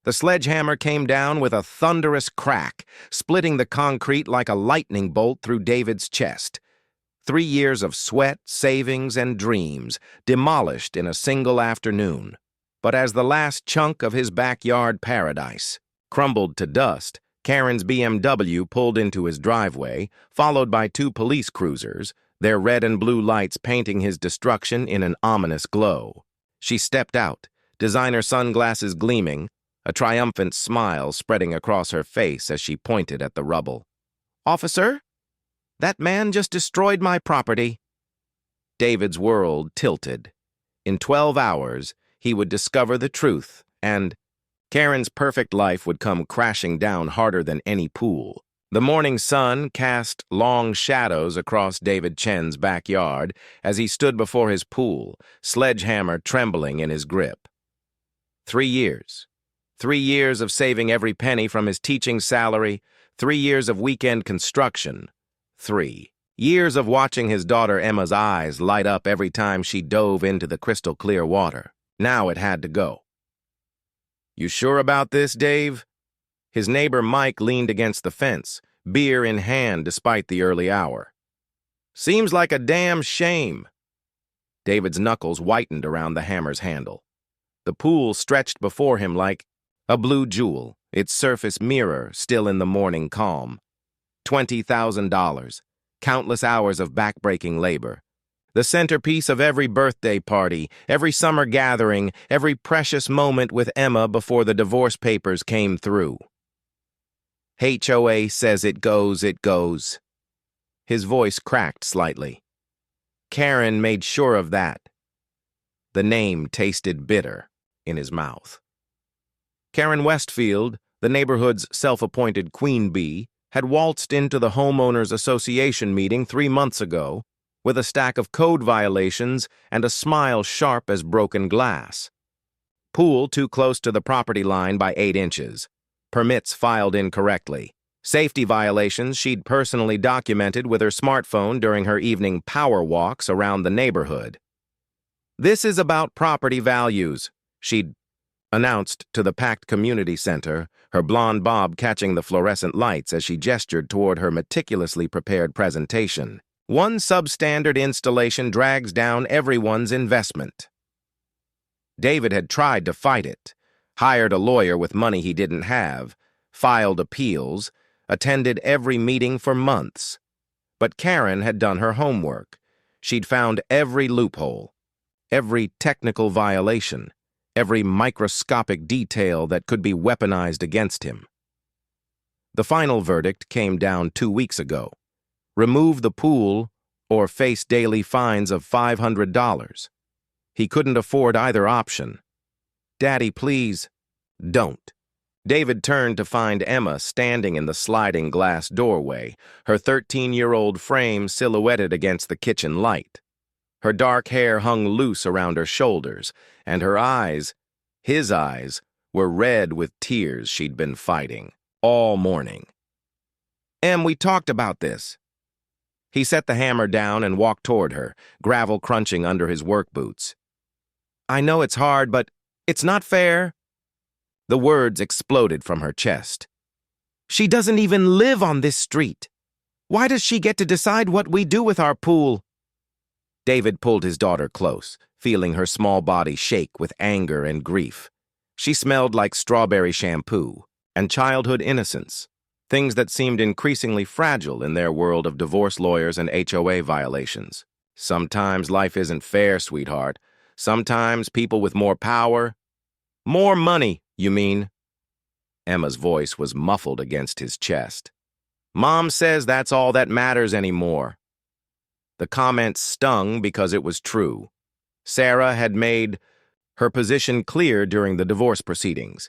The sledgehammer came down with a thunderous crack, splitting the concrete like a lightning bolt through David's chest. 3 years of sweat, savings, and dreams demolished in a single afternoon. But as the last chunk of his backyard paradise crumbled to dust, Karen's BMW pulled into his driveway, followed by 2 police cruisers, their red and blue lights painting his destruction in an ominous glow. She stepped out, designer sunglasses gleaming, a triumphant smile spreading across her face as she pointed at the rubble. "Officer, that man just destroyed my property." David's world tilted. In 12 hours, he would discover the truth, and Karen's perfect life would come crashing down harder than any pool. The morning sun cast long shadows across David Chen's backyard as he stood before his pool, sledgehammer trembling in his grip. 3 years. 3 years of saving every penny from his teaching salary, 3 years of weekend construction. 3 years of watching his daughter Emma's eyes light up every time she dove into the crystal-clear water. Now it had to go. "You sure about this, Dave?" His neighbor Mike leaned against the fence, beer in hand despite the early hour. "Seems like a damn shame." David's knuckles whitened around the hammer's handle. The pool stretched before him like a blue jewel, its surface mirror still in the morning calm. $20,000, countless hours of backbreaking labor. The centerpiece of every birthday party, every summer gathering, every precious moment with Emma before the divorce papers came through. "HOA says it goes, it goes." His voice cracked slightly. Karen made sure of that. The name tasted bitter in his mouth. Karen Westfield, the neighborhood's self-appointed queen bee, had waltzed into the homeowners association meeting 3 months ago with a stack of code violations and a smile sharp as broken glass. Pool too close to the property line by 8 inches. Permits filed incorrectly. Safety violations she'd personally documented with her smartphone during her evening power walks around the neighborhood. "This is about property values," she'd announced to the packed community center, her blonde bob catching the fluorescent lights as she gestured toward her meticulously prepared presentation. "One substandard installation drags down everyone's investment." David had tried to fight it, hired a lawyer with money he didn't have, filed appeals, attended every meeting for months. But Karen had done her homework. She'd found every loophole, every technical violation, every microscopic detail that could be weaponized against him. The final verdict came down 2 weeks ago. Remove the pool or face daily fines of $500. He couldn't afford either option. "Daddy, please, don't." David turned to find Emma standing in the sliding glass doorway, her 13-year-old frame silhouetted against the kitchen light. Her dark hair hung loose around her shoulders, and her eyes, his eyes, were red with tears she'd been fighting all morning. "Em, we talked about this." He set the hammer down and walked toward her, gravel crunching under his work boots. "I know it's hard, but it's not fair." The words exploded from her chest. "She doesn't even live on this street. Why does she get to decide what we do with our pool?" David pulled his daughter close, feeling her small body shake with anger and grief. She smelled like strawberry shampoo and childhood innocence, things that seemed increasingly fragile in their world of divorce lawyers and HOA violations. "Sometimes life isn't fair, sweetheart. Sometimes people with more power—" "More money, you mean?" Emma's voice was muffled against his chest. "Mom says that's all that matters anymore." The comment stung because it was true. Sarah had made her position clear during the divorce proceedings.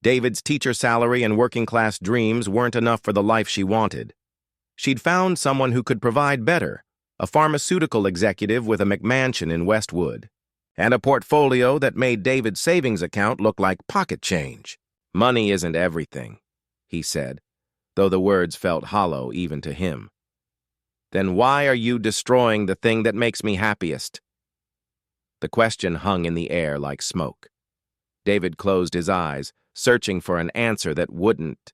David's teacher salary and working-class dreams weren't enough for the life she wanted. She'd found someone who could provide better, a pharmaceutical executive with a McMansion in Westwood, and a portfolio that made David's savings account look like pocket change. "Money isn't everything," he said, though the words felt hollow even to him. "Then why are you destroying the thing that makes me happiest?" The question hung in the air like smoke. David closed his eyes, searching for an answer that wouldn't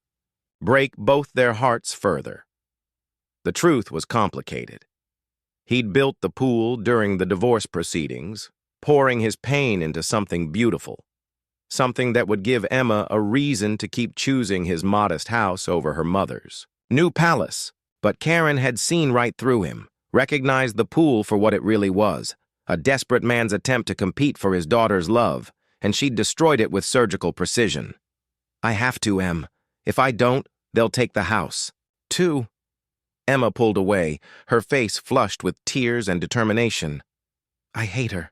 break both their hearts further. The truth was complicated. He'd built the pool during the divorce proceedings, pouring his pain into something beautiful, something that would give Emma a reason to keep choosing his modest house over her mother's new palace. But Karen had seen right through him, recognized the pool for what it really was, a desperate man's attempt to compete for his daughter's love, and she'd destroyed it with surgical precision. "I have to, Em. If I don't, they'll take the house." "Too." Emma pulled away, her face flushed with tears and determination. "I hate her.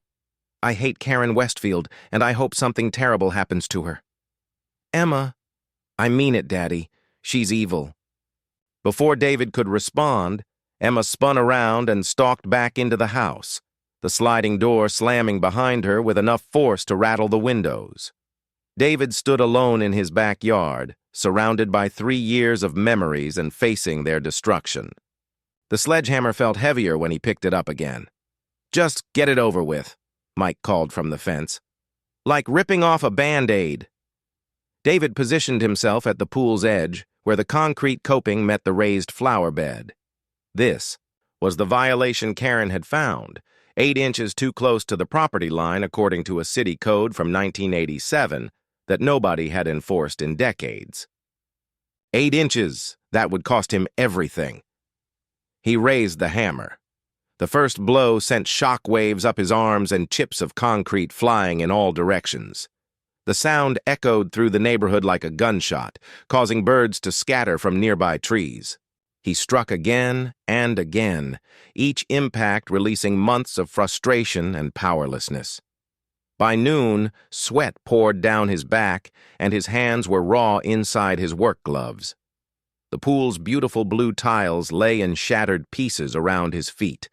I hate Karen Westfield, and I hope something terrible happens to her." "Emma." "I mean it, Daddy. She's evil." Before David could respond, Emma spun around and stalked back into the house, the sliding door slamming behind her with enough force to rattle the windows. David stood alone in his backyard, surrounded by 3 years of memories and facing their destruction. The sledgehammer felt heavier when he picked it up again. "Just get it over with," Mike called from the fence. "Like ripping off a Band-Aid." David positioned himself at the pool's edge, where the concrete coping met the raised flower bed. This was the violation Karen had found, 8 inches too close to the property line according to a city code from 1987 that nobody had enforced in decades. 8 inches, that would cost him everything. He raised the hammer. The first blow sent shock waves up his arms and chips of concrete flying in all directions. The sound echoed through the neighborhood like a gunshot, causing birds to scatter from nearby trees. He struck again and again, each impact releasing months of frustration and powerlessness. By noon, sweat poured down his back, and his hands were raw inside his work gloves. The pool's beautiful blue tiles lay in shattered pieces around his feet,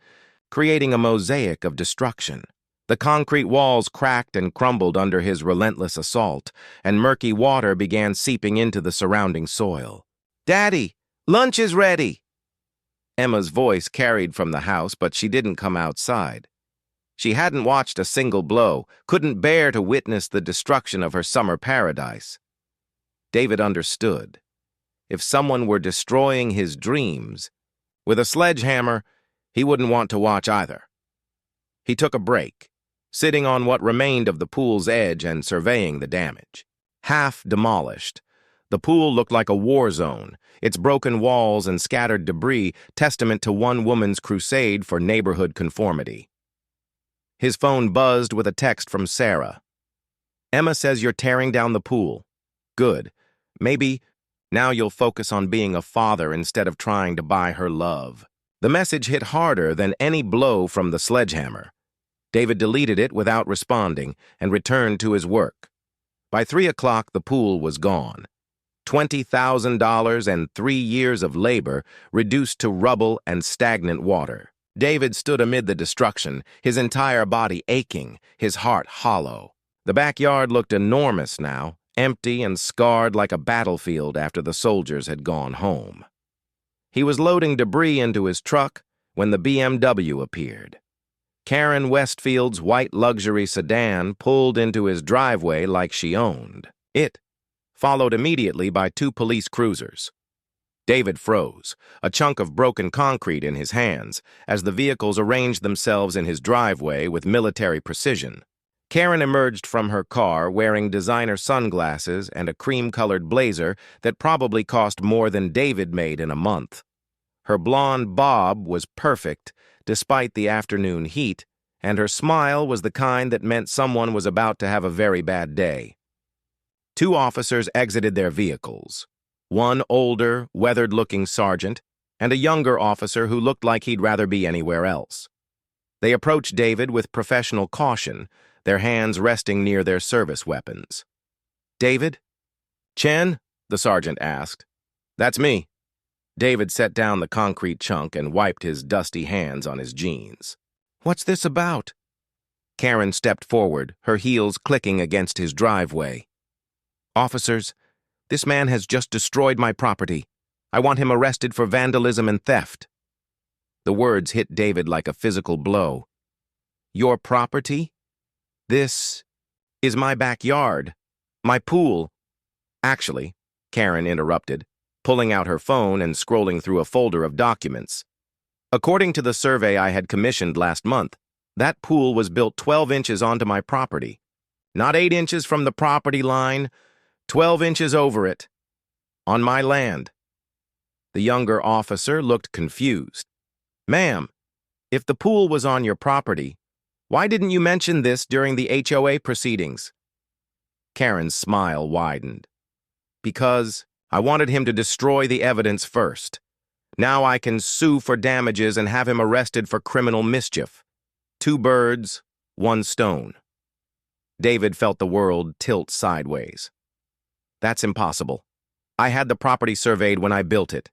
creating a mosaic of destruction. The concrete walls cracked and crumbled under his relentless assault, and murky water began seeping into the surrounding soil. "Daddy, lunch is ready!" Emma's voice carried from the house, but she didn't come outside. She hadn't watched a single blow, couldn't bear to witness the destruction of her summer paradise. David understood. If someone were destroying his dreams, with a sledgehammer, he wouldn't want to watch either. He took a break, sitting on what remained of the pool's edge and surveying the damage. Half demolished, the pool looked like a war zone, its broken walls and scattered debris testament to one woman's crusade for neighborhood conformity. His phone buzzed with a text from Sarah. "Emma says you're tearing down the pool. Good. Maybe now you'll focus on being a father instead of trying to buy her love." The message hit harder than any blow from the sledgehammer. David deleted it without responding and returned to his work. By 3 o'clock, the pool was gone. $20,000 and 3 years of labor reduced to rubble and stagnant water. David stood amid the destruction, his entire body aching, his heart hollow. The backyard looked enormous now, empty and scarred like a battlefield after the soldiers had gone home. He was loading debris into his truck when the BMW appeared. Karen Westfield's white luxury sedan pulled into his driveway like she owned it, followed immediately by 2 police cruisers. David froze, a chunk of broken concrete in his hands, as the vehicles arranged themselves in his driveway with military precision. Karen emerged from her car wearing designer sunglasses and a cream-colored blazer that probably cost more than David made in a month. Her blonde bob was perfect, despite the afternoon heat, and her smile was the kind that meant someone was about to have a very bad day. 2 officers exited their vehicles. One older, weathered-looking sergeant, and a younger officer who looked like he'd rather be anywhere else. They approached David with professional caution, their hands resting near their service weapons. "David?" "Chen?" the sergeant asked. "That's me." David set down the concrete chunk and wiped his dusty hands on his jeans. "What's this about?" Karen stepped forward, her heels clicking against his driveway. "Officers, this man has just destroyed my property. I want him arrested for vandalism and theft." The words hit David like a physical blow. "Your property? This is my backyard, my pool. Actually, Karen interrupted, pulling out her phone and scrolling through a folder of documents. According to the survey I had commissioned last month, that pool was built 12 inches onto my property. Not 8 inches from the property line, 12 inches over it. On my land. The younger officer looked confused. Ma'am, if the pool was on your property, why didn't you mention this during the HOA proceedings? Karen's smile widened. Because I wanted him to destroy the evidence first. Now I can sue for damages and have him arrested for criminal mischief. 2 birds, 1 stone. David felt the world tilt sideways. That's impossible. I had the property surveyed when I built it.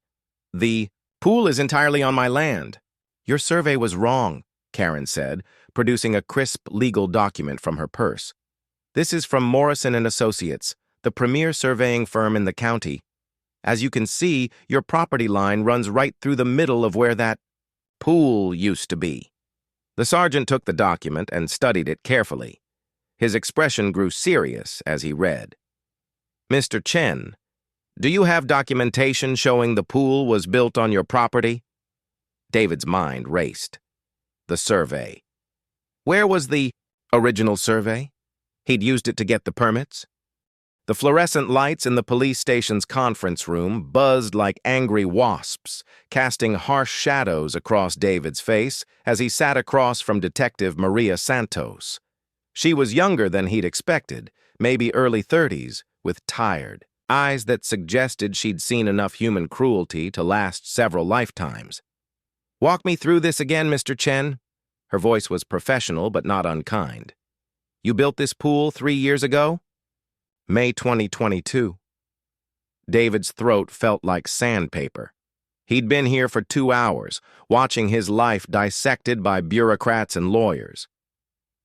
The pool is entirely on my land. Your survey was wrong, Karen said, producing a crisp legal document from her purse. This is from Morrison & Associates, the premier surveying firm in the county. As you can see, your property line runs right through the middle of where that pool used to be. The sergeant took the document and studied it carefully. His expression grew serious as he read. Mr. Chen, do you have documentation showing the pool was built on your property? David's mind raced. The survey. Where was the original survey? He'd used it to get the permits. The fluorescent lights in the police station's conference room buzzed like angry wasps, casting harsh shadows across David's face as he sat across from Detective Maria Santos. She was younger than he'd expected, maybe early 30s, with tired eyes that suggested she'd seen enough human cruelty to last several lifetimes. Walk me through this again, Mr. Chen. Her voice was professional but not unkind. You built this pool 3 years ago? May 2022. David's throat felt like sandpaper. He'd been here for 2 hours, watching his life dissected by bureaucrats and lawyers.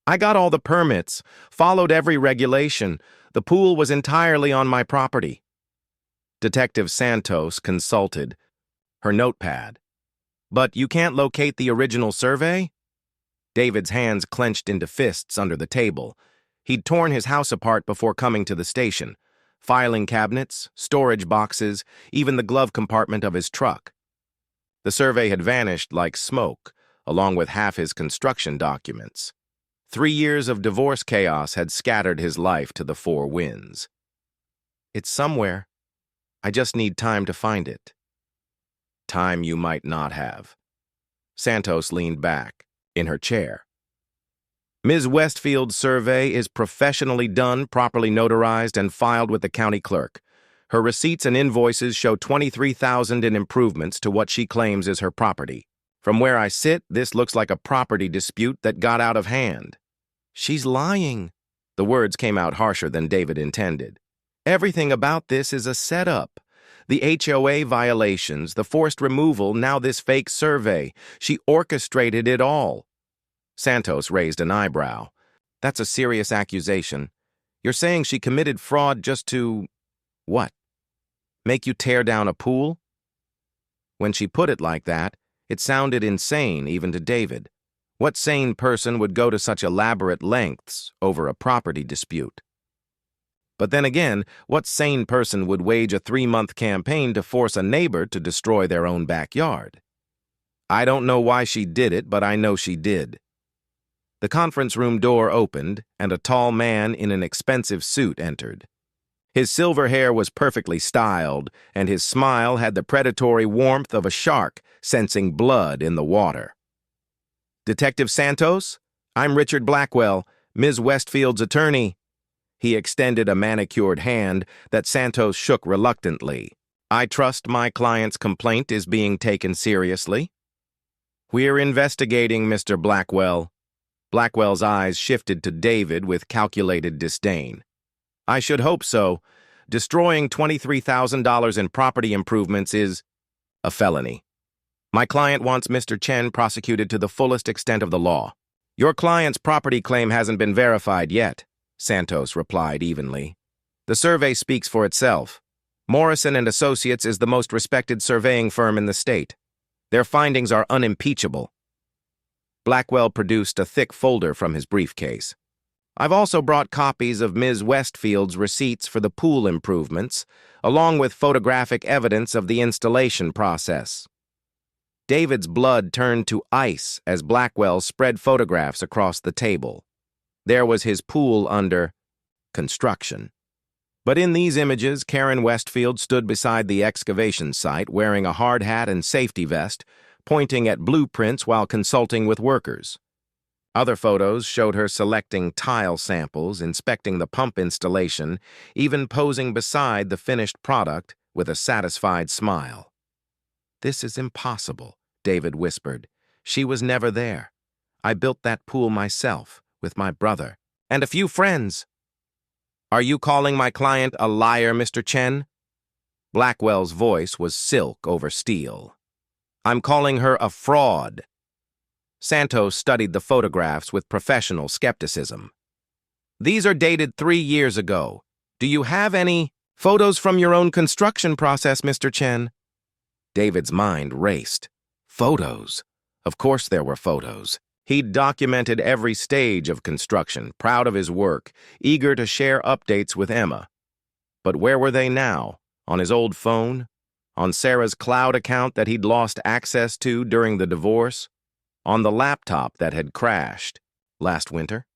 I got all the permits, followed every regulation. The pool was entirely on my property. Detective Santos consulted her notepad. But you can't locate the original survey? David's hands clenched into fists under the table. He'd torn his house apart before coming to the station. Filing cabinets, storage boxes, even the glove compartment of his truck. The survey had vanished like smoke, along with half his construction documents. 3 years of divorce chaos had scattered his life to the 4 winds. It's somewhere. I just need time to find it. Time you might not have. Santos leaned back, in her chair. Ms. Westfield's survey is professionally done, properly notarized, and filed with the county clerk. Her receipts and invoices show $23,000 in improvements to what she claims is her property. From where I sit, this looks like a property dispute that got out of hand. She's lying. The words came out harsher than David intended. Everything about this is a setup. The HOA violations, the forced removal, now this fake survey. She orchestrated it all. Santos raised an eyebrow. That's a serious accusation. You're saying she committed fraud just to... what? Make you tear down a pool? When she put it like that, it sounded insane even to David. What sane person would go to such elaborate lengths over a property dispute? But then again, what sane person would wage a 3-month campaign to force a neighbor to destroy their own backyard? I don't know why she did it, but I know she did. The conference room door opened, and a tall man in an expensive suit entered. His silver hair was perfectly styled, and his smile had the predatory warmth of a shark sensing blood in the water. Detective Santos, I'm Richard Blackwell, Ms. Westfield's attorney. He extended a manicured hand that Santos shook reluctantly. I trust my client's complaint is being taken seriously. We're investigating, Mr. Blackwell. Blackwell's eyes shifted to David with calculated disdain. I should hope so. Destroying $23,000 in property improvements is a felony. My client wants Mr. Chen prosecuted to the fullest extent of the law. Your client's property claim hasn't been verified yet, Santos replied evenly. The survey speaks for itself. Morrison & Associates is the most respected surveying firm in the state. Their findings are unimpeachable. Blackwell produced a thick folder from his briefcase. I've also brought copies of Ms. Westfield's receipts for the pool improvements, along with photographic evidence of the installation process. David's blood turned to ice as Blackwell spread photographs across the table. There was his pool under construction. But in these images, Karen Westfield stood beside the excavation site wearing a hard hat and safety vest, pointing at blueprints while consulting with workers. Other photos showed her selecting tile samples, inspecting the pump installation, even posing beside the finished product with a satisfied smile. "This is impossible," David whispered. "She was never there. I built that pool myself, with my brother, and a few friends." "Are you calling my client a liar, Mr. Chen?" Blackwell's voice was silk over steel. "I'm calling her a fraud." Santos studied the photographs with professional skepticism. "These are dated 3 years ago. Do you have any photos from your own construction process, Mr. Chen?" David's mind raced. Photos. Of course there were photos. He'd documented every stage of construction, proud of his work, eager to share updates with Emma. But where were they now? On his old phone? On Sarah's cloud account that he'd lost access to during the divorce? On the laptop that had crashed last winter?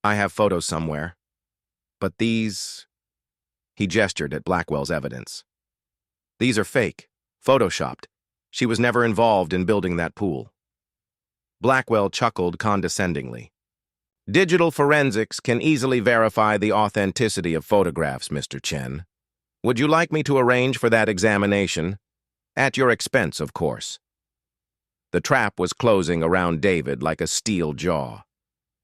"I have photos somewhere. But these..." He gestured at Blackwell's evidence. "These are fake, photoshopped. She was never involved in building that pool." Blackwell chuckled condescendingly. "Digital forensics can easily verify the authenticity of photographs, Mr. Chen. Would you like me to arrange for that examination? At your expense, of course." The trap was closing around David like a steel jaw.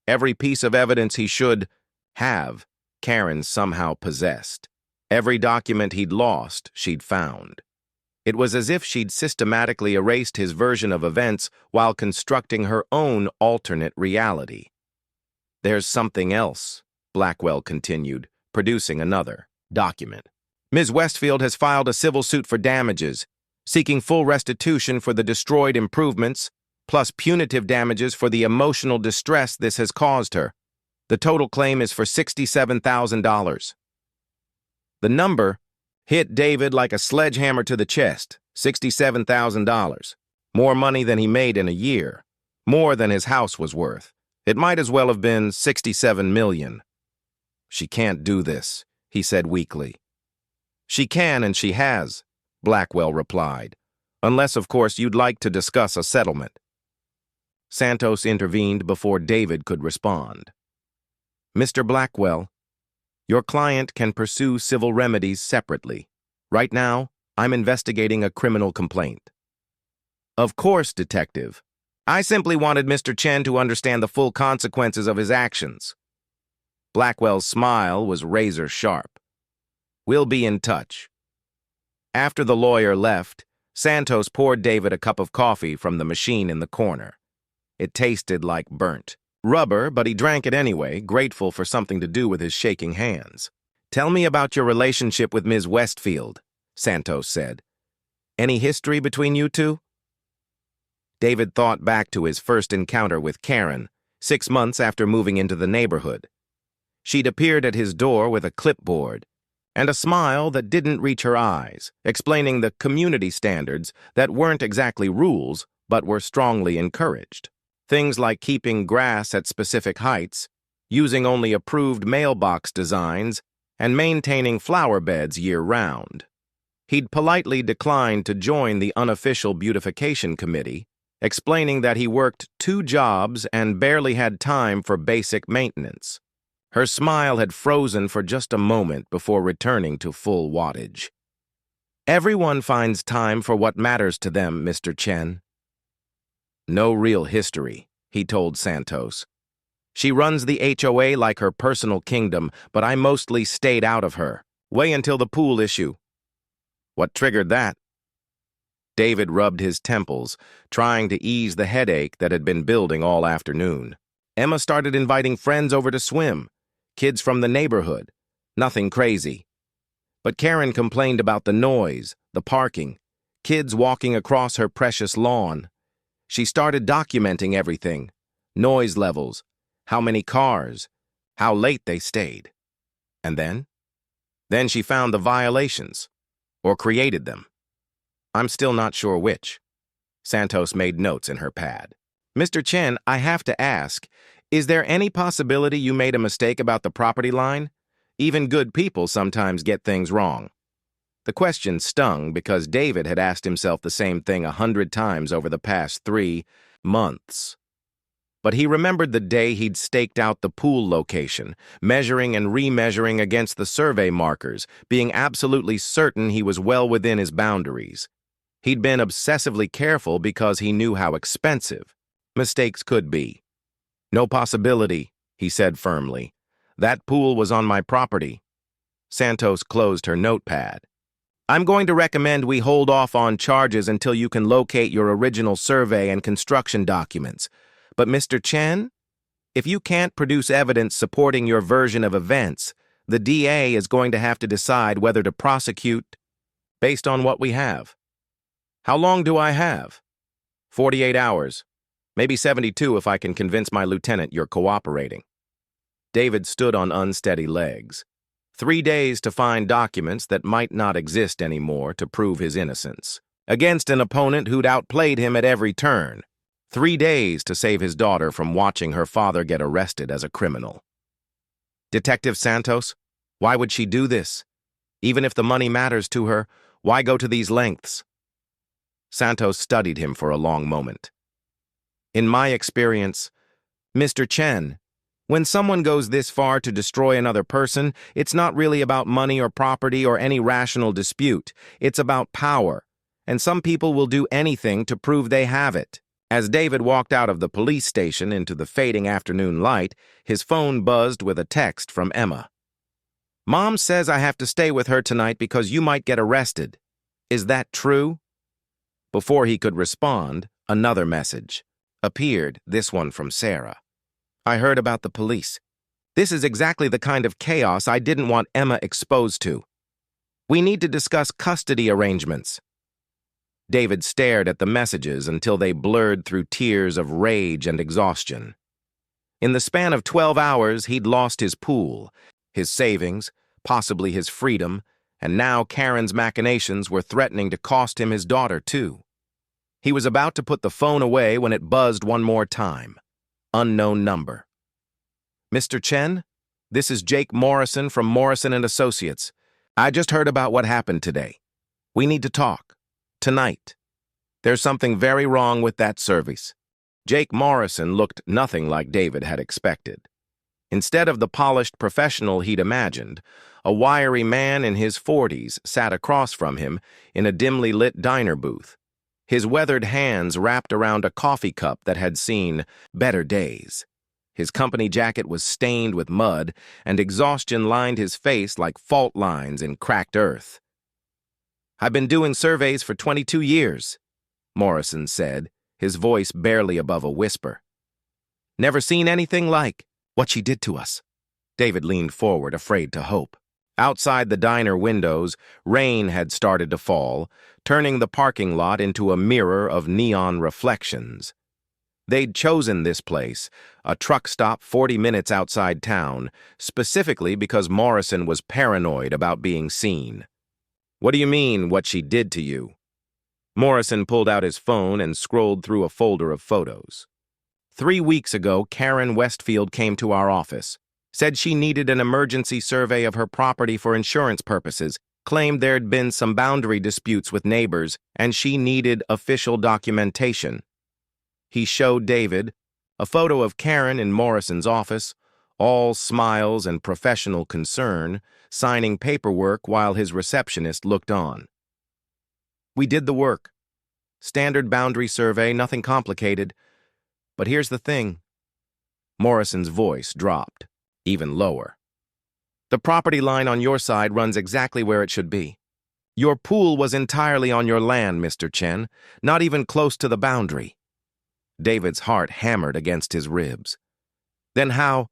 Every piece of evidence he should have, Karen somehow possessed. Every document he'd lost, she'd found. It was as if she'd systematically erased his version of events while constructing her own alternate reality. "There's something else," Blackwell continued, producing another document. "Ms. Westfield has filed a civil suit for damages, seeking full restitution for the destroyed improvements, plus punitive damages for the emotional distress this has caused her. The total claim is for $67,000. The number hit David like a sledgehammer to the chest. $67,000. More money than he made in a year. More than his house was worth. It might as well have been $67 million. "She can't do this," he said weakly. "She can and she has," Blackwell replied. "Unless, of course, you'd like to discuss a settlement." Santos intervened before David could respond. "Mr. Blackwell, your client can pursue civil remedies separately. Right now, I'm investigating a criminal complaint." "Of course, Detective. I simply wanted Mr. Chen to understand the full consequences of his actions." Blackwell's smile was razor sharp. "We'll be in touch." After the lawyer left, Santos poured David a cup of coffee from the machine in the corner. It tasted like burnt rubber, but he drank it anyway, grateful for something to do with his shaking hands. "Tell me about your relationship with Ms. Westfield," Santos said. "Any history between you two?" David thought back to his first encounter with Karen, 6 months after moving into the neighborhood. She'd appeared at his door with a clipboard and a smile that didn't reach her eyes, explaining the community standards that weren't exactly rules, but were strongly encouraged. Things like keeping grass at specific heights, using only approved mailbox designs, and maintaining flower beds year-round. He'd politely declined to join the unofficial beautification committee, explaining that he worked 2 jobs and barely had time for basic maintenance. Her smile had frozen for just a moment before returning to full wattage. "Everyone finds time for what matters to them, Mr. Chen." "No real history," he told Santos. "She runs the HOA like her personal kingdom, but I mostly stayed out of her. Way until the pool issue." "What triggered that?" David rubbed his temples, trying to ease the headache that had been building all afternoon. "Emma started inviting friends over to swim. Kids from the neighborhood. Nothing crazy. But Karen complained about the noise, the parking, kids walking across her precious lawn. She started documenting everything. Noise levels, how many cars, how late they stayed. And then? Then she found the violations, or created them. I'm still not sure which. Santos made notes in her pad. Mr. Chen, I have to ask, is there any possibility you made a mistake about the property line? Even good people sometimes get things wrong. The question stung because David had asked himself the same thing 100 times over the past 3 months. But he remembered the day he'd staked out the pool location, measuring and remeasuring against the survey markers, being absolutely certain he was well within his boundaries. He'd been obsessively careful because he knew how expensive mistakes could be. No possibility, he said firmly. That pool was on my property. Santos closed her notepad. I'm going to recommend we hold off on charges until you can locate your original survey and construction documents. But Mr. Chen, if you can't produce evidence supporting your version of events, the DA is going to have to decide whether to prosecute based on what we have. How long do I have? 48 hours. Maybe 72 if I can convince my lieutenant you're cooperating. David stood on unsteady legs. 3 days to find documents that might not exist anymore to prove his innocence, against an opponent who'd outplayed him at every turn. 3 days to save his daughter from watching her father get arrested as a criminal. Detective Santos, why would she do this? Even if the money matters to her, why go to these lengths? Santos studied him for a long moment. In my experience, Mr. Chen, when someone goes this far to destroy another person, it's not really about money or property or any rational dispute. It's about power, and some people will do anything to prove they have it. As David walked out of the police station into the fading afternoon light, his phone buzzed with a text from Emma. Mom says I have to stay with her tonight because you might get arrested. Is that true? Before he could respond, another message appeared, this one from Sarah. I heard about the police. This is exactly the kind of chaos I didn't want Emma exposed to. We need to discuss custody arrangements. David stared at the messages until they blurred through tears of rage and exhaustion. In the span of 12 hours, he'd lost his pool, his savings, possibly his freedom, and now Karen's machinations were threatening to cost him his daughter, too. He was about to put the phone away when it buzzed one more time. Unknown number. Mr. Chen, this is Jake Morrison from Morrison & Associates. I just heard about what happened today. We need to talk. Tonight. There's something very wrong with that service. Jake Morrison looked nothing like David had expected. Instead of the polished professional he'd imagined, a wiry man in his 40s sat across from him in a dimly lit diner booth, his weathered hands wrapped around a coffee cup that had seen better days. His company jacket was stained with mud, and exhaustion lined his face like fault lines in cracked earth. I've been doing surveys for 22 years, Morrison said, his voice barely above a whisper. Never seen anything like what she did to us. David leaned forward, afraid to hope. Outside the diner windows, rain had started to fall, turning the parking lot into a mirror of neon reflections. They'd chosen this place, a truck stop 40 minutes outside town, specifically because Morrison was paranoid about being seen. What do you mean, what she did to you? Morrison pulled out his phone and scrolled through a folder of photos. 3 weeks ago, Karen Westfield came to our office, said she needed an emergency survey of her property for insurance purposes, claimed there'd been some boundary disputes with neighbors, and she needed official documentation. He showed David a photo of Karen in Morrison's office, all smiles and professional concern, signing paperwork while his receptionist looked on. We did the work. Standard boundary survey, nothing complicated. But here's the thing. Morrison's voice dropped, even lower. The property line on your side runs exactly where it should be. Your pool was entirely on your land, Mr. Chen, not even close to the boundary. David's heart hammered against his ribs. Then how?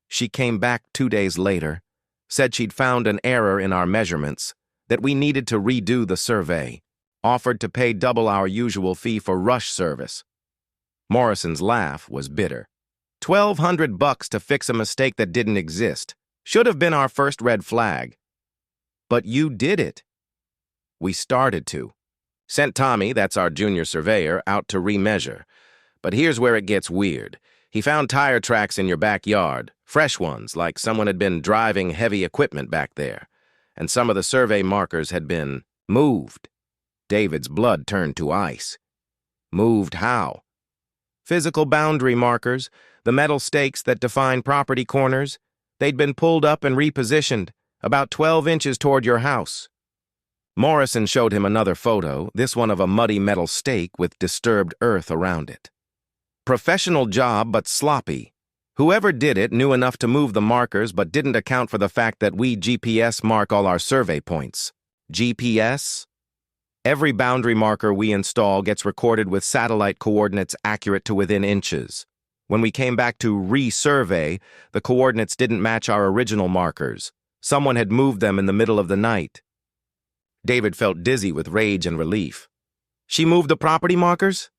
She came back 2 days later, said she'd found an error in our measurements, that we needed to redo the survey, offered to pay double our usual fee for rush service. Morrison's laugh was bitter. $1,200 to fix a mistake that didn't exist. Should have been our first red flag. But you did it. We started to. Sent Tommy, that's our junior surveyor, out to remeasure. But here's where it gets weird. He found tire tracks in your backyard, fresh ones, like someone had been driving heavy equipment back there. And some of the survey markers had been moved. David's blood turned to ice. Moved how? Physical boundary markers, the metal stakes that define property corners, they'd been pulled up and repositioned, about 12 inches toward your house. Morrison showed him another photo, this one of a muddy metal stake with disturbed earth around it. Professional job, but sloppy. Whoever did it knew enough to move the markers, but didn't account for the fact that we GPS mark all our survey points. GPS? Every boundary marker we install gets recorded with satellite coordinates accurate to within inches. When we came back to resurvey, the coordinates didn't match our original markers. Someone had moved them in the middle of the night. David felt dizzy with rage and relief. She moved the property markers?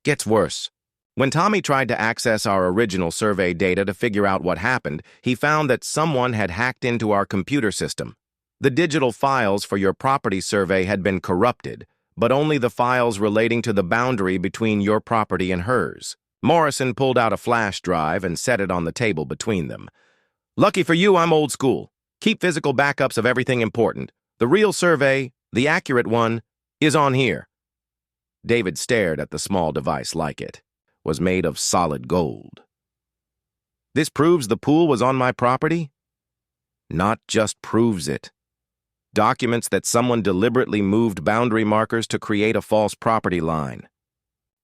Gets worse. When Tommy tried to access our original survey data to figure out what happened, he found that someone had hacked into our computer system. The digital files for your property survey had been corrupted, but only the files relating to the boundary between your property and hers. Morrison pulled out a flash drive and set it on the table between them. Lucky for you, I'm old school. Keep physical backups of everything important. The real survey, the accurate one, is on here. David stared at the small device like it was made of solid gold. This proves the pool was on my property? Not just proves it. Documents that someone deliberately moved boundary markers to create a false property line.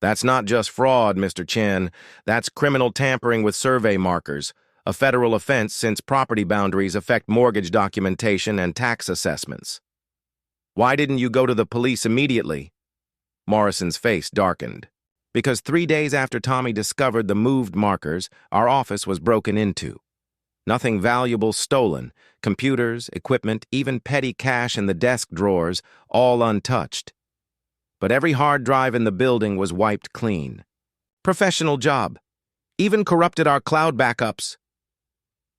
That's not just fraud, Mr. Chen. That's criminal tampering with survey markers, a federal offense since property boundaries affect mortgage documentation and tax assessments. Why didn't you go to the police immediately? Morrison's face darkened. Because 3 days after Tommy discovered the moved markers, our office was broken into. Nothing valuable stolen, computers, equipment, even petty cash in the desk drawers, all untouched. But every hard drive in the building was wiped clean. Professional job. Even corrupted our cloud backups.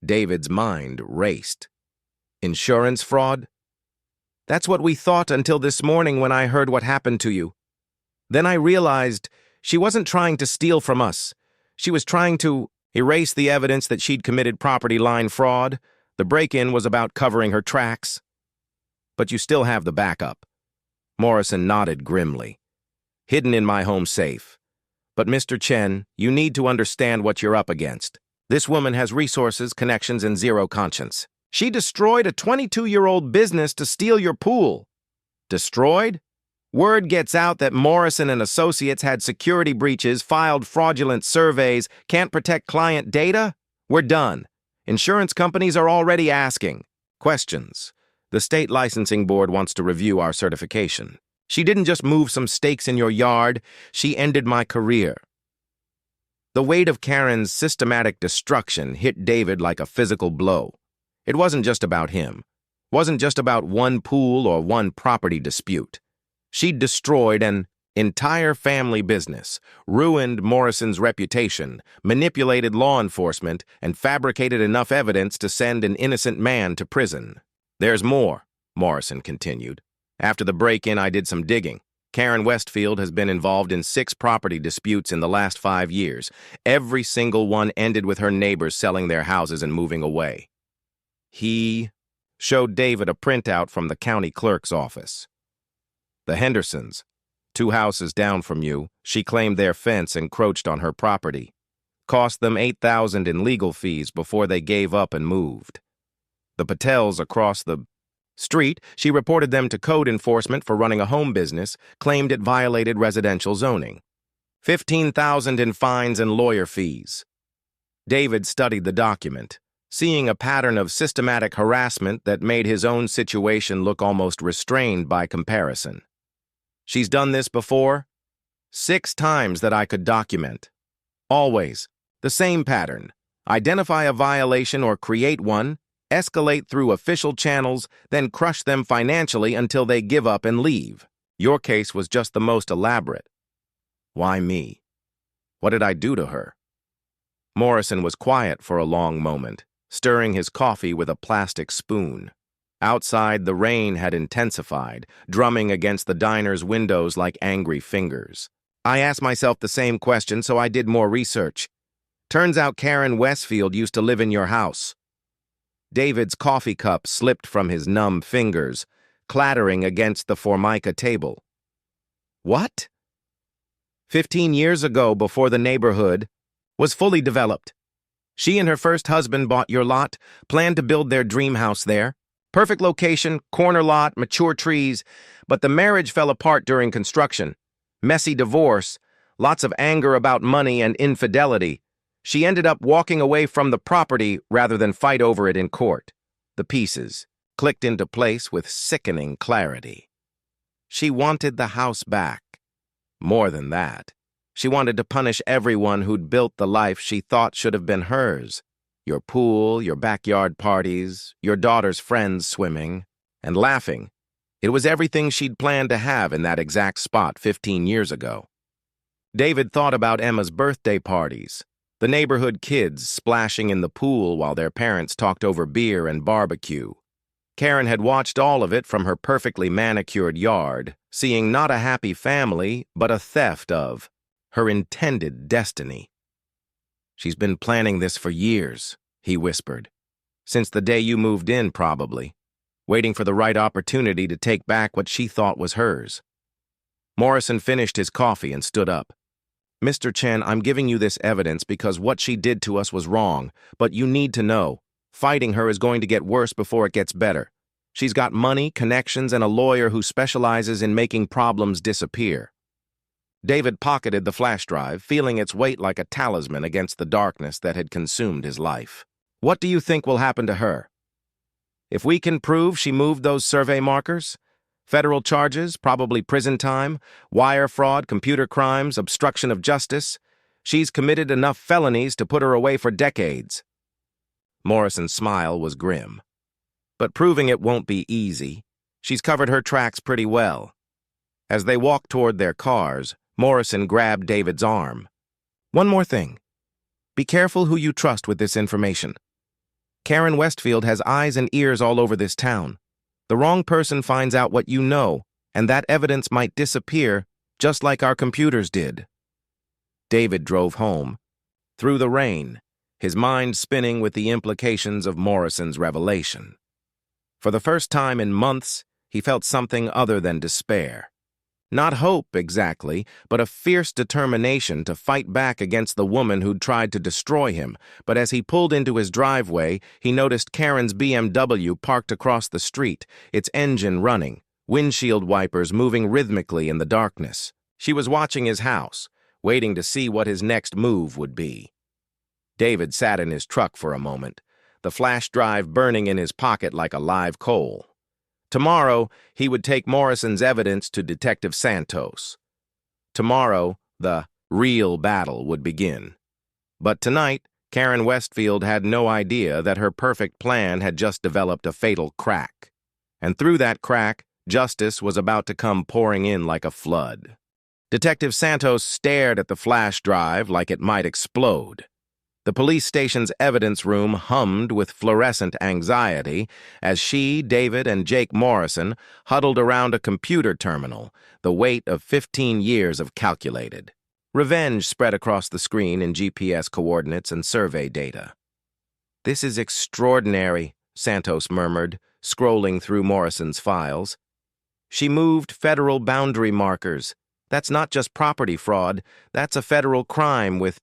David's mind raced. Insurance fraud? That's what we thought until this morning when I heard what happened to you. Then I realized she wasn't trying to steal from us. She was trying to erase the evidence that she'd committed property line fraud. The break-in was about covering her tracks. But you still have the backup. Morrison nodded grimly. Hidden in my home safe. But Mr. Chen, you need to understand what you're up against. This woman has resources, connections, and zero conscience. She destroyed a 22-year-old business to steal your pool. Destroyed? Word gets out that Morrison and Associates had security breaches, filed fraudulent surveys, can't protect client data? We're done. Insurance companies are already asking. Questions. The state licensing board wants to review our certification. She didn't just move some stakes in your yard, she ended my career. The weight of Karen's systematic destruction hit David like a physical blow. It wasn't just about him. Wasn't just about one pool or one property dispute. She'd destroyed an entire family business, ruined Morrison's reputation, manipulated law enforcement, and fabricated enough evidence to send an innocent man to prison. There's more, Morrison continued. After the break-in, I did some digging. Karen Westfield has been involved in 6 property disputes in the last 5 years. Every single one ended with her neighbors selling their houses and moving away. He showed David a printout from the county clerk's office. The Hendersons, 2 houses down from you, she claimed their fence encroached on her property. Cost them $8,000 in legal fees before they gave up and moved. The Patels across the street, she reported them to code enforcement for running a home business, claimed it violated residential zoning. $15,000 in fines and lawyer fees. David studied the document, seeing a pattern of systematic harassment that made his own situation look almost restrained by comparison. She's done this before? 6 times that I could document. Always. The same pattern. Identify a violation or create one, escalate through official channels, then crush them financially until they give up and leave. Your case was just the most elaborate. Why me? What did I do to her? Morrison was quiet for a long moment, stirring his coffee with a plastic spoon. Outside, the rain had intensified, drumming against the diner's windows like angry fingers. I asked myself the same question, so I did more research. Turns out Karen Westfield used to live in your house. David's coffee cup slipped from his numb fingers, clattering against the Formica table. What? 15 years ago, before the neighborhood was fully developed, she and her first husband bought your lot, planned to build their dream house there. Perfect location, corner lot, mature trees, but the marriage fell apart during construction. Messy divorce, lots of anger about money and infidelity. She ended up walking away from the property rather than fight over it in court. The pieces clicked into place with sickening clarity. She wanted the house back. More than that, she wanted to punish everyone who'd built the life she thought should have been hers. Your pool, your backyard parties, your daughter's friends swimming and laughing. It was everything she'd planned to have in that exact spot 15 years ago. David thought about Emma's birthday parties, the neighborhood kids splashing in the pool while their parents talked over beer and barbecue. Karen had watched all of it from her perfectly manicured yard, seeing not a happy family, but a theft of her intended destiny. She's been planning this for years, he whispered. Since the day you moved in, probably. Waiting for the right opportunity to take back what she thought was hers. Morrison finished his coffee and stood up. Mr. Chen, I'm giving you this evidence because what she did to us was wrong, but you need to know, fighting her is going to get worse before it gets better. She's got money, connections, and a lawyer who specializes in making problems disappear. David pocketed the flash drive, feeling its weight like a talisman against the darkness that had consumed his life. What do you think will happen to her? If we can prove she moved those survey markers, federal charges, probably prison time, wire fraud, computer crimes, obstruction of justice, she's committed enough felonies to put her away for decades. Morrison's smile was grim. But proving it won't be easy. She's covered her tracks pretty well. As they walked toward their cars, Morrison grabbed David's arm. One more thing. Be careful who you trust with this information. Karen Westfield has eyes and ears all over this town. The wrong person finds out what you know, and that evidence might disappear, just like our computers did. David drove home, through the rain, his mind spinning with the implications of Morrison's revelation. For the first time in months, he felt something other than despair. Not hope, exactly, but a fierce determination to fight back against the woman who'd tried to destroy him. But as he pulled into his driveway, he noticed Karen's BMW parked across the street, its engine running, windshield wipers moving rhythmically in the darkness. She was watching his house, waiting to see what his next move would be. David sat in his truck for a moment, the flash drive burning in his pocket like a live coal. Tomorrow, he would take Morrison's evidence to Detective Santos. Tomorrow, the real battle would begin. But tonight, Karen Westfield had no idea that her perfect plan had just developed a fatal crack. And through that crack, justice was about to come pouring in like a flood. Detective Santos stared at the flash drive like it might explode. The police station's evidence room hummed with fluorescent anxiety as she, David, and Jake Morrison huddled around a computer terminal, the weight of 15 years of calculated. Revenge spread across the screen in GPS coordinates and survey data. "This is extraordinary," Santos murmured, scrolling through Morrison's files. "She moved federal boundary markers. That's not just property fraud, that's a federal crime with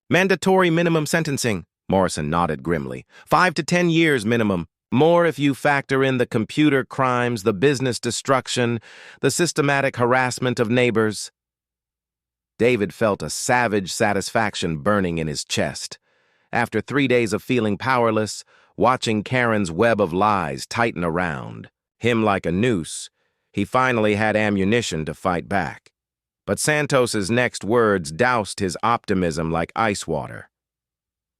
mandatory minimum sentencing," Morrison nodded grimly. 5 to 10 years minimum. More if you factor in the computer crimes, the business destruction, the systematic harassment of neighbors. David felt a savage satisfaction burning in his chest. After 3 days of feeling powerless, watching Karen's web of lies tighten around him like a noose, he finally had ammunition to fight back. But Santos's next words doused his optimism like ice water.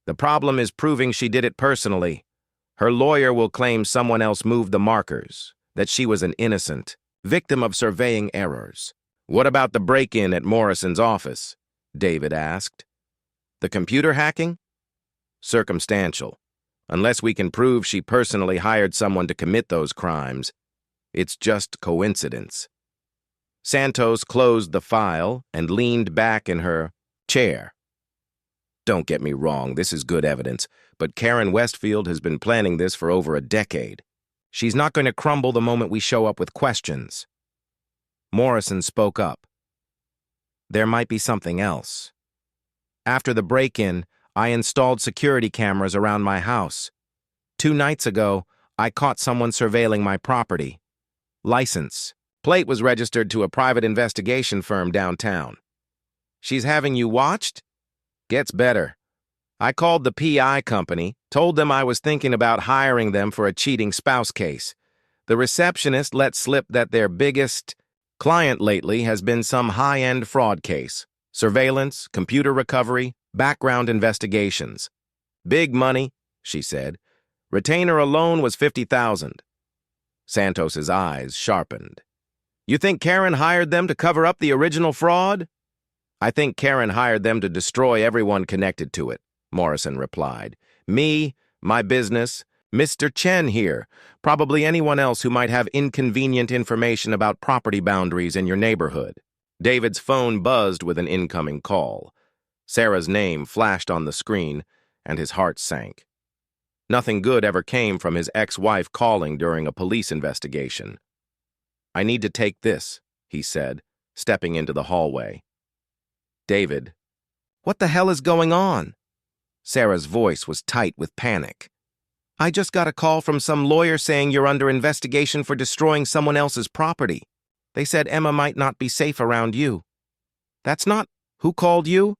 "The problem is proving she did it personally. Her lawyer will claim someone else moved the markers, that she was an innocent, victim of surveying errors." "What about the break-in at Morrison's office?" David asked. "The computer hacking? Circumstantial. Unless we can prove she personally hired someone to commit those crimes, it's just coincidence. Santos closed the file and leaned back in her chair. Don't get me wrong, this is good evidence, but Karen Westfield has been planning this for over a decade. She's not going to crumble the moment we show up with questions. Morrison spoke up. There might be something else. After the break-in, I installed security cameras around my house. 2 nights ago, I caught someone surveilling my property. License. Plate was registered to a private investigation firm downtown. She's having you watched? Gets better. I called the PI company, told them I was thinking about hiring them for a cheating spouse case. The receptionist let slip that their biggest client lately has been some high-end fraud case. Surveillance, computer recovery, background investigations. Big money, she said. Retainer alone was $50,000. Santos's eyes sharpened. You think Karen hired them to cover up the original fraud? I think Karen hired them to destroy everyone connected to it, Morrison replied. Me, my business, Mr. Chen here, probably anyone else who might have inconvenient information about property boundaries in your neighborhood. David's phone buzzed with an incoming call. Sarah's name flashed on the screen, and his heart sank. Nothing good ever came from his ex-wife calling during a police investigation. I need to take this, he said, stepping into the hallway. David, what the hell is going on? Sarah's voice was tight with panic. I just got a call from some lawyer saying you're under investigation for destroying someone else's property. They said Emma might not be safe around you. That's not... Who called you?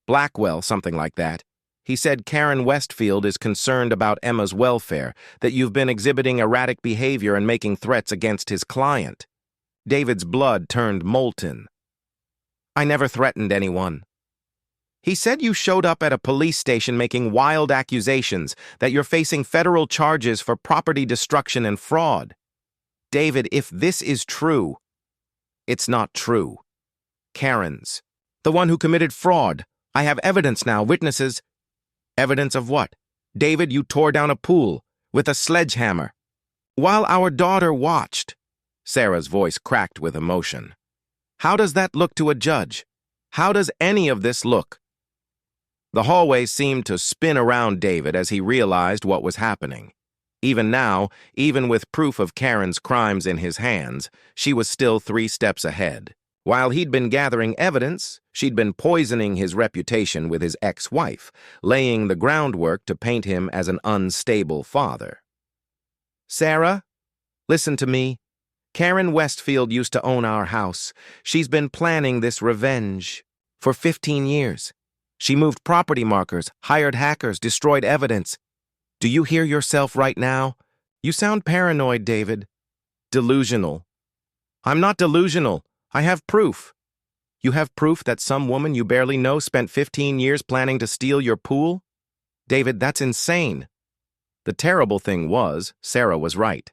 Blackwell, something like that. He said Karen Westfield is concerned about Emma's welfare, that you've been exhibiting erratic behavior and making threats against his client. David's blood turned molten. I never threatened anyone. He said you showed up at a police station making wild accusations, that you're facing federal charges for property destruction and fraud. David, if this is true, it's not true. Karen's. The one who committed fraud. I have evidence now, witnesses. Evidence of what? David, you tore down a pool with a sledgehammer. While our daughter watched. Sarah's voice cracked with emotion. How does that look to a judge? How does any of this look? The hallway seemed to spin around David as he realized what was happening. Even now, even with proof of Karen's crimes in his hands, she was still 3 steps ahead. While he'd been gathering evidence, she'd been poisoning his reputation with his ex-wife, laying the groundwork to paint him as an unstable father. Sarah, listen to me. Karen Westfield used to own our house. She's been planning this revenge for 15 years. She moved property markers, hired hackers, destroyed evidence. Do you hear yourself right now? You sound paranoid, David. Delusional. I'm not delusional. I have proof. You have proof that some woman you barely know spent 15 years planning to steal your pool? David, that's insane. The terrible thing was, Sarah was right.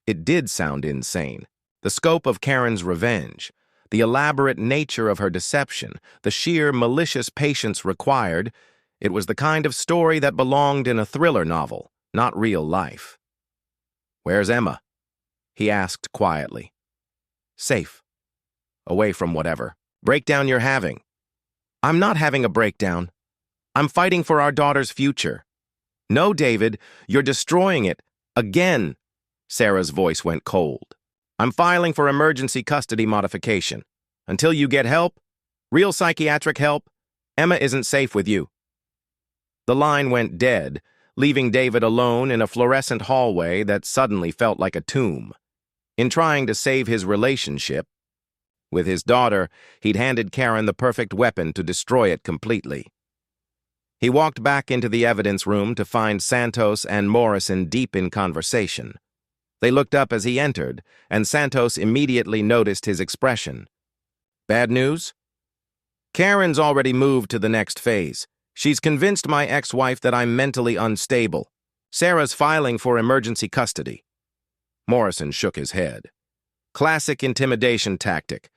It did sound insane. The scope of Karen's revenge, the elaborate nature of her deception, the sheer malicious patience required, it was the kind of story that belonged in a thriller novel, not real life. Where's Emma? He asked quietly. Safe. Away from whatever breakdown you're having. I'm not having a breakdown. I'm fighting for our daughter's future. No, David, you're destroying it. Again. Sarah's voice went cold. I'm filing for emergency custody modification. Until you get help, real psychiatric help, Emma isn't safe with you. The line went dead, leaving David alone in a fluorescent hallway that suddenly felt like a tomb. In trying to save his relationship with his daughter, he'd handed Karen the perfect weapon to destroy it completely. He walked back into the evidence room to find Santos and Morrison deep in conversation. They looked up as he entered, and Santos immediately noticed his expression. Bad news? Karen's already moved to the next phase. She's convinced my ex-wife that I'm mentally unstable. Sarah's filing for emergency custody. Morrison shook his head. Classic intimidation tactic.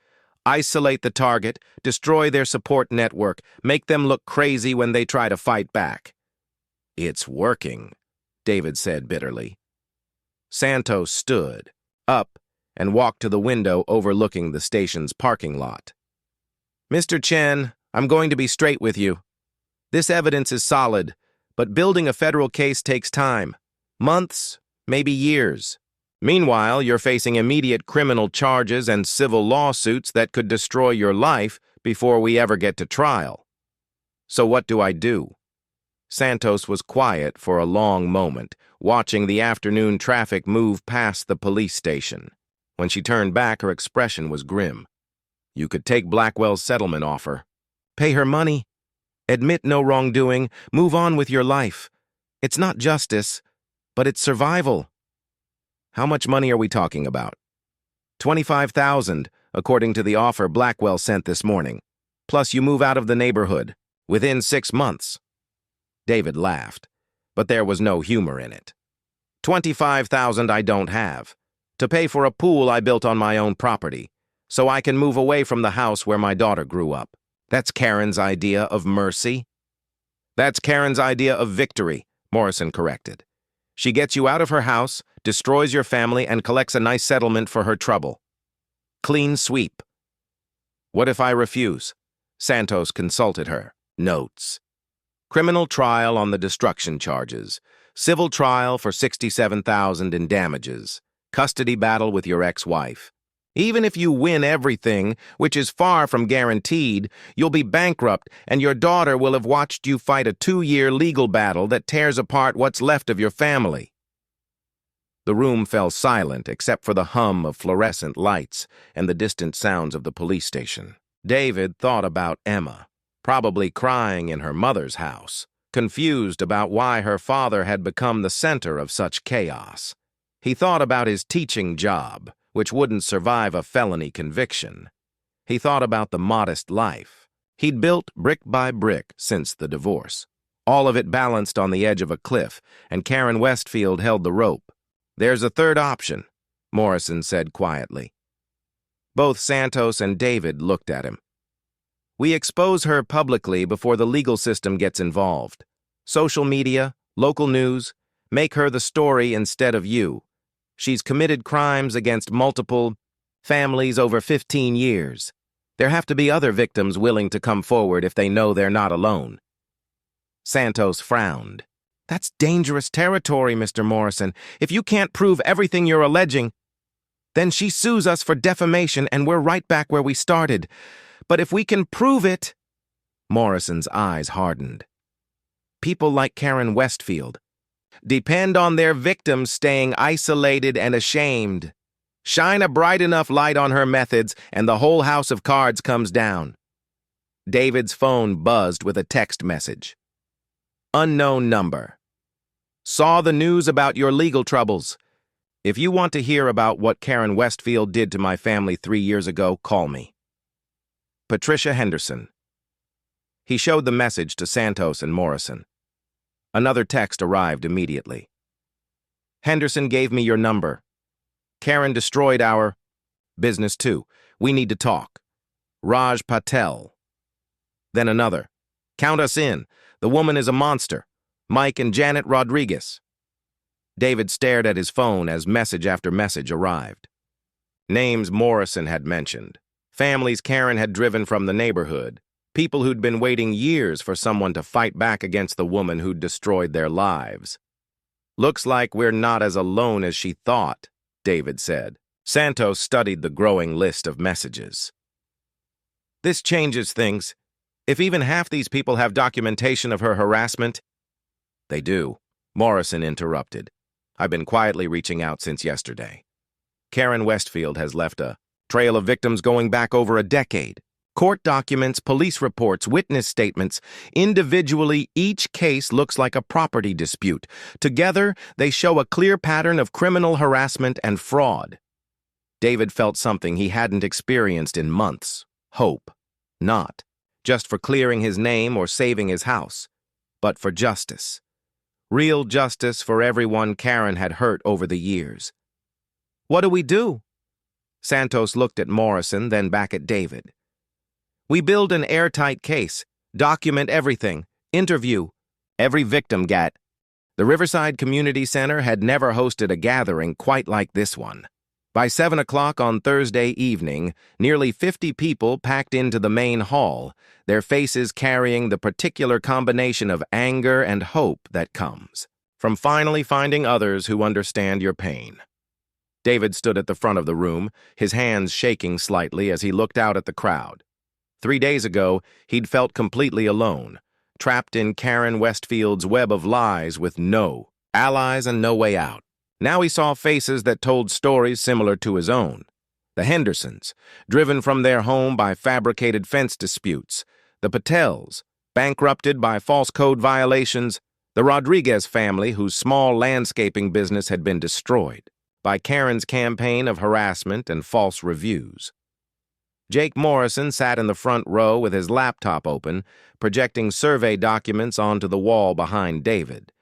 Isolate the target, destroy their support network, make them look crazy when they try to fight back. It's working, David said bitterly. Santos stood up and walked to the window overlooking the station's parking lot. Mr. Chen, I'm going to be straight with you. This evidence is solid, but building a federal case takes time. Months, maybe years. Meanwhile, you're facing immediate criminal charges and civil lawsuits that could destroy your life before we ever get to trial. So what do I do? Santos was quiet for a long moment, watching the afternoon traffic move past the police station. When she turned back, her expression was grim. You could take Blackwell's settlement offer. Pay her money. Admit no wrongdoing. Move on with your life. It's not justice, but it's survival. How much money are we talking about? $25,000, according to the offer Blackwell sent this morning. Plus you move out of the neighborhood, within 6 months. David laughed, but there was no humor in it. $25,000 I don't have. To pay for a pool I built on my own property, so I can move away from the house where my daughter grew up. That's Karen's idea of mercy. That's Karen's idea of victory, Morrison corrected. She gets you out of her house, destroys your family, and collects a nice settlement for her trouble. Clean sweep. What if I refuse? Santos consulted her. Notes. Criminal trial on the destruction charges. Civil trial for $67,000 in damages. Custody battle with your ex-wife. Even if you win everything, which is far from guaranteed, you'll be bankrupt and your daughter will have watched you fight a 2-year legal battle that tears apart what's left of your family. The room fell silent except for the hum of fluorescent lights and the distant sounds of the police station. David thought about Emma, probably crying in her mother's house, confused about why her father had become the center of such chaos. He thought about his teaching job, which wouldn't survive a felony conviction. He thought about the modest life he'd built brick by brick since the divorce. All of it balanced on the edge of a cliff, and Karen Westfield held the rope. There's a third option, Morrison said quietly. Both Santos and David looked at him. We expose her publicly before the legal system gets involved. Social media, local news, make her the story instead of you. She's committed crimes against multiple families over 15 years. There have to be other victims willing to come forward if they know they're not alone. Santos frowned. That's dangerous territory, Mr. Morrison. If you can't prove everything you're alleging, then she sues us for defamation and we're right back where we started. But if we can prove it... Morrison's eyes hardened. People like Karen Westfield depend on their victims staying isolated and ashamed. Shine a bright enough light on her methods, and the whole house of cards comes down. David's phone buzzed with a text message. Unknown number. Saw the news about your legal troubles. If you want to hear about what Karen Westfield did to my family 3 years ago, call me. Patricia Henderson. He showed the message to Santos and Morrison. Another text arrived immediately. Henderson gave me your number. Karen destroyed our business too. We need to talk. Raj Patel. Then another. Count us in. The woman is a monster. Mike and Janet Rodriguez. David stared at his phone as message after message arrived. Names Morrison had mentioned. Families Karen had driven from the neighborhood. People who'd been waiting years for someone to fight back against the woman who'd destroyed their lives. Looks like we're not as alone as she thought, David said. Santos studied the growing list of messages. This changes things. If even half these people have documentation of her harassment... They do, Morrison interrupted. I've been quietly reaching out since yesterday. Karen Westfield has left a trail of victims going back over a decade. Court documents, police reports, witness statements. Individually, each case looks like a property dispute. Together, they show a clear pattern of criminal harassment and fraud. David felt something he hadn't experienced in months. Hope. Not just for clearing his name or saving his house, but for justice. Real justice for everyone Karen had hurt over the years. What do we do? Santos looked at Morrison, then back at David. We build an airtight case, document everything, interview every victim, The Riverside Community Center had never hosted a gathering quite like this one. By 7 o'clock on Thursday evening, nearly 50 people packed into the main hall, their faces carrying the particular combination of anger and hope that comes from finally finding others who understand your pain. David stood at the front of the room, his hands shaking slightly as he looked out at the crowd. 3 days ago, he'd felt completely alone, trapped in Karen Westfield's web of lies with no allies and no way out. Now he saw faces that told stories similar to his own. The Hendersons, driven from their home by fabricated fence disputes. The Patels, bankrupted by false code violations. The Rodriguez family, whose small landscaping business had been destroyed by Karen's campaign of harassment and false reviews. Jake Morrison sat in the front row with his laptop open, projecting survey documents onto the wall behind David.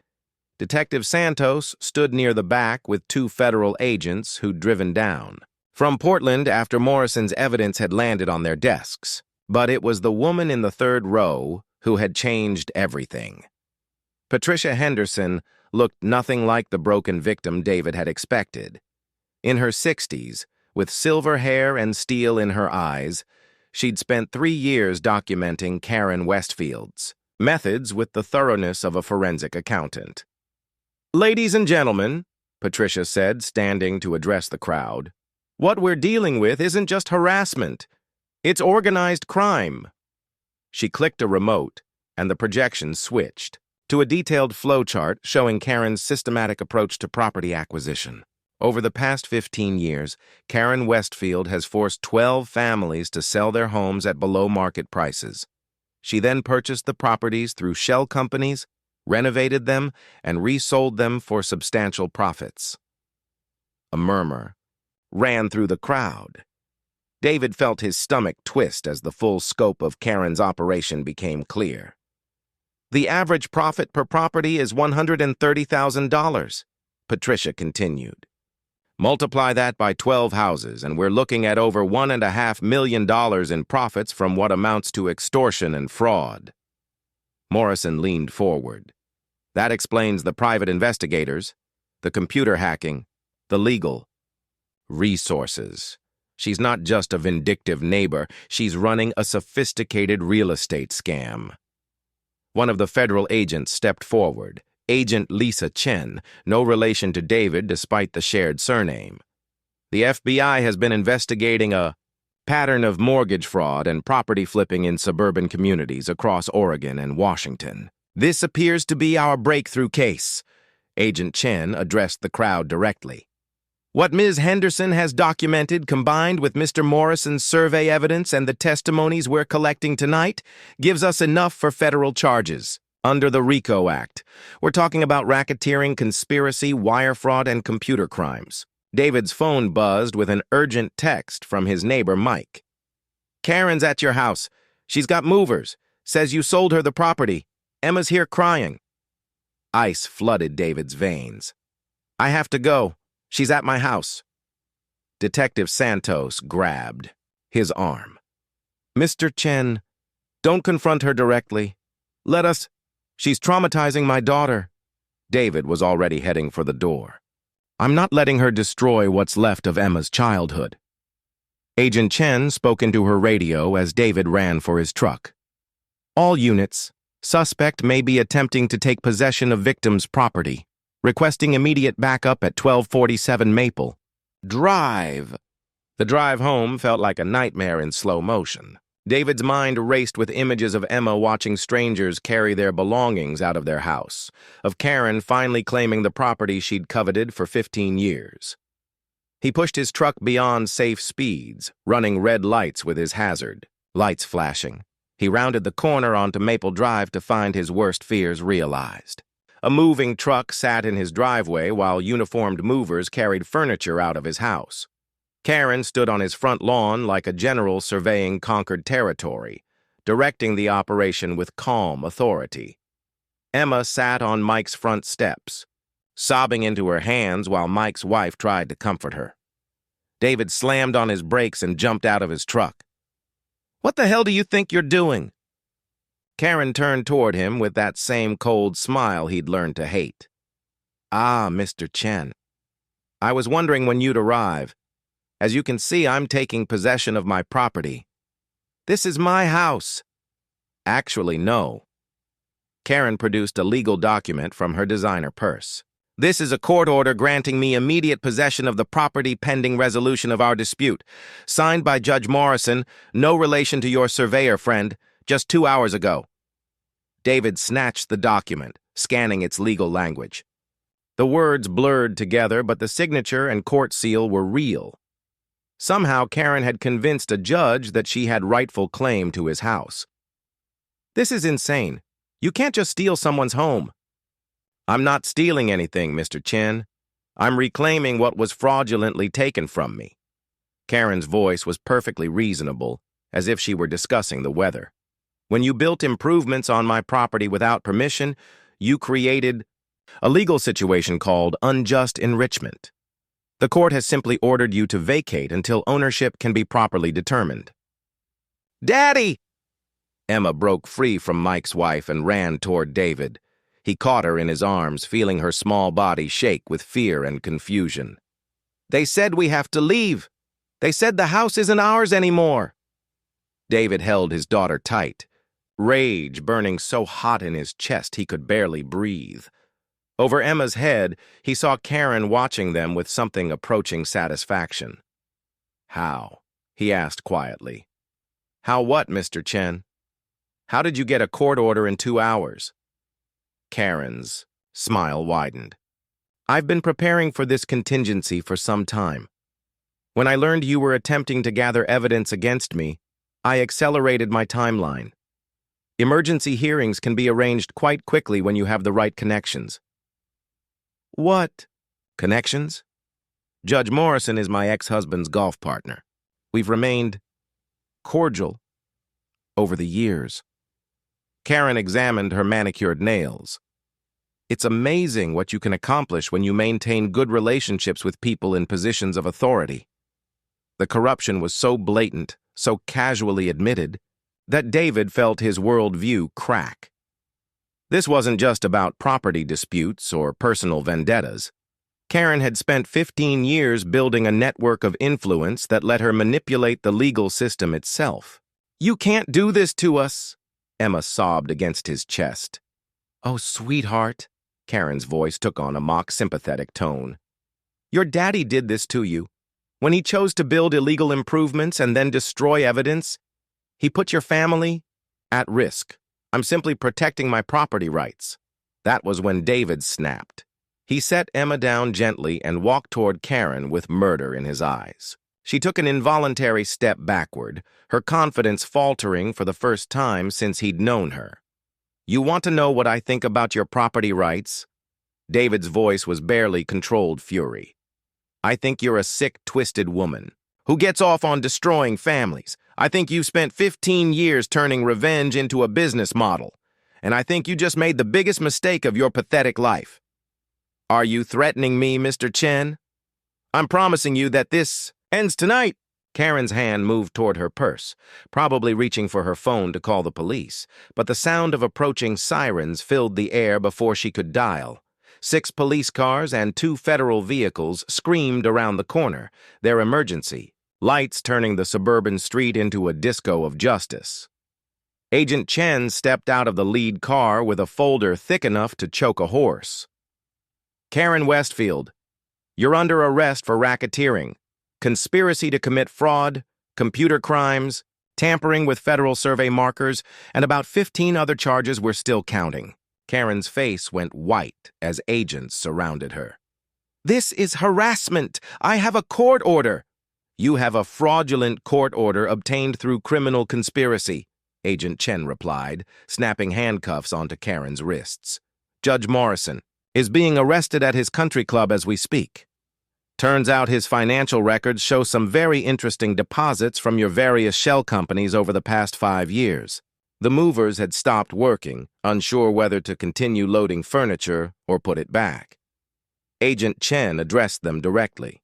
Detective Santos stood near the back with 2 federal agents who'd driven down from Portland after Morrison's evidence had landed on their desks. But it was the woman in the 3rd row who had changed everything. Patricia Henderson looked nothing like the broken victim David had expected. In her 60s, with silver hair and steel in her eyes, she'd spent 3 years documenting Karen Westfield's methods with the thoroughness of a forensic accountant. "Ladies and gentlemen," Patricia said, standing to address the crowd, "what we're dealing with isn't just harassment. It's organized crime." She clicked a remote, and the projection switched to a detailed flowchart showing Karen's systematic approach to property acquisition. Over the past 15 years, Karen Westfield has forced 12 families to sell their homes at below-market prices. She then purchased the properties through shell companies, renovated them, and resold them for substantial profits. A murmur ran through the crowd. David felt his stomach twist as the full scope of Karen's operation became clear. "The average profit per property is $130,000, Patricia continued. "Multiply that by 12 houses, and we're looking at over $1.5 million in profits from what amounts to extortion and fraud." Morrison leaned forward. "That explains the private investigators, the computer hacking, the legal resources. She's not just a vindictive neighbor, she's running a sophisticated real estate scam." One of the federal agents stepped forward, Agent Lisa Chen, no relation to David despite the shared surname. "The FBI has been investigating a pattern of mortgage fraud and property flipping in suburban communities across Oregon and Washington. This appears to be our breakthrough case." Agent Chen addressed the crowd directly. "What Ms. Henderson has documented, combined with Mr. Morrison's survey evidence and the testimonies we're collecting tonight, gives us enough for federal charges under the RICO Act. We're talking about racketeering, conspiracy, wire fraud, and computer crimes." David's phone buzzed with an urgent text from his neighbor, Mike. "Karen's at your house. She's got movers. Says you sold her the property. Emma's here crying." Ice flooded David's veins. "I have to go. She's at my house." Detective Santos grabbed his arm. "Mr. Chen, don't confront her directly. Let us. She's traumatizing my daughter." David was already heading for the door. "I'm not letting her destroy what's left of Emma's childhood." Agent Chen spoke into her radio as David ran for his truck. "All units. Suspect may be attempting to take possession of victim's property. Requesting immediate backup at 1247 Maple. Drive." The drive home felt like a nightmare in slow motion. David's mind raced with images of Emma watching strangers carry their belongings out of their house, of Karen finally claiming the property she'd coveted for 15 years. He pushed his truck beyond safe speeds, running red lights with his hazard, lights flashing. He rounded the corner onto Maple Drive to find his worst fears realized. A moving truck sat in his driveway while uniformed movers carried furniture out of his house. Karen stood on his front lawn like a general surveying conquered territory, directing the operation with calm authority. Emma sat on Mike's front steps, sobbing into her hands while Mike's wife tried to comfort her. David slammed on his brakes and jumped out of his truck. "What the hell do you think you're doing?" Karen turned toward him with that same cold smile he'd learned to hate. Ah, Mr. Chen. I was wondering when you'd arrive. As you can see, I'm taking possession of my property. This is my house. Actually, no. Karen produced a legal document from her designer purse. This is a court order granting me immediate possession of the property pending resolution of our dispute. Signed by Judge Morrison, no relation to your surveyor friend, just 2 hours ago. David snatched the document, scanning its legal language. The words blurred together, but the signature and court seal were real. Somehow, Karen had convinced a judge that she had rightful claim to his house. This is insane. You can't just steal someone's home. I'm not stealing anything, Mr. Chen. I'm reclaiming what was fraudulently taken from me. Karen's voice was perfectly reasonable, as if she were discussing the weather. When you built improvements on my property without permission, you created a legal situation called unjust enrichment. The court has simply ordered you to vacate until ownership can be properly determined. Daddy! Emma broke free from Mike's wife and ran toward David. He caught her in his arms, feeling her small body shake with fear and confusion. They said we have to leave. They said the house isn't ours anymore. David held his daughter tight, rage burning so hot in his chest he could barely breathe. Over Emma's head, he saw Karen watching them with something approaching satisfaction. How? He asked quietly. How what, Mr. Chen? How did you get a court order in 2 hours? Karen's smile widened. I've been preparing for this contingency for some time. When I learned you were attempting to gather evidence against me, I accelerated my timeline. Emergency hearings can be arranged quite quickly when you have the right connections. What? Connections? Judge Morrison is my ex-husband's golf partner. We've remained cordial over the years. Karen examined her manicured nails. It's amazing what you can accomplish when you maintain good relationships with people in positions of authority. The corruption was so blatant, so casually admitted, that David felt his worldview crack. This wasn't just about property disputes or personal vendettas. Karen had spent 15 years building a network of influence that let her manipulate the legal system itself. You can't do this to us, Emma sobbed against his chest. Oh, sweetheart, Karen's voice took on a mock-sympathetic tone. Your daddy did this to you. When he chose to build illegal improvements and then destroy evidence, he put your family at risk. I'm simply protecting my property rights. That was when David snapped. He set Emma down gently and walked toward Karen with murder in his eyes. She took an involuntary step backward, her confidence faltering for the first time since he'd known her. You want to know what I think about your property rights? David's voice was barely controlled fury. I think you're a sick, twisted woman who gets off on destroying families. I think you've spent 15 years turning revenge into a business model. And I think you just made the biggest mistake of your pathetic life. Are you threatening me, Mr. Chen? I'm promising you that this ends tonight. Karen's hand moved toward her purse, probably reaching for her phone to call the police, but the sound of approaching sirens filled the air before she could dial. 6 police cars and 2 federal vehicles screamed around the corner, their emergency, lights turning the suburban street into a disco of justice. Agent Chen stepped out of the lead car with a folder thick enough to choke a horse. Karen Westfield, you're under arrest for racketeering, conspiracy to commit fraud, computer crimes, tampering with federal survey markers, and about 15 other charges we're still counting. Karen's face went white as agents surrounded her. This is harassment. I have a court order. You have a fraudulent court order obtained through criminal conspiracy, Agent Chen replied, snapping handcuffs onto Karen's wrists. Judge Morrison is being arrested at his country club as we speak. Turns out his financial records show some very interesting deposits from your various shell companies over the past 5 years. The movers had stopped working, unsure whether to continue loading furniture or put it back. Agent Chen addressed them directly.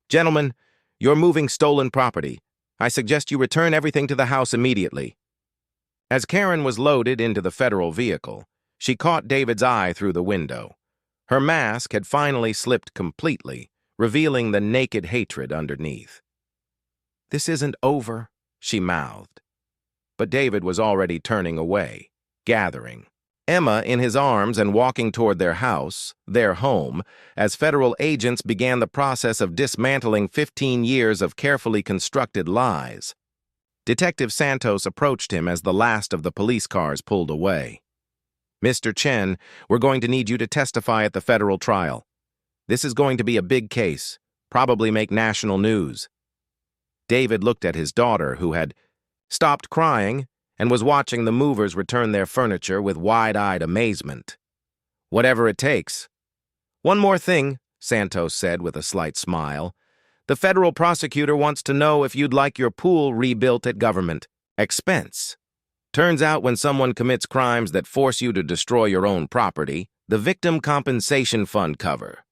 Gentlemen, you're moving stolen property. I suggest you return everything to the house immediately. As Karen was loaded into the federal vehicle, she caught David's eye through the window. Her mask had finally slipped completely, revealing the naked hatred underneath. "This isn't over," she mouthed. But David was already turning away, gathering Emma in his arms and walking toward their house, their home, as federal agents began the process of dismantling 15 years of carefully constructed lies. Detective Santos approached him as the last of the police cars pulled away. "Mr. Chen, we're going to need you to testify at the federal trial. This is going to be a big case, probably make national news." David looked at his daughter, who had stopped crying and was watching the movers return their furniture with wide-eyed amazement. "Whatever it takes." "One more thing," Santos said with a slight smile. "The federal prosecutor wants to know if you'd like your pool rebuilt at government expense. Turns out when someone commits crimes that force you to destroy your own property, the Victim Compensation Fund cover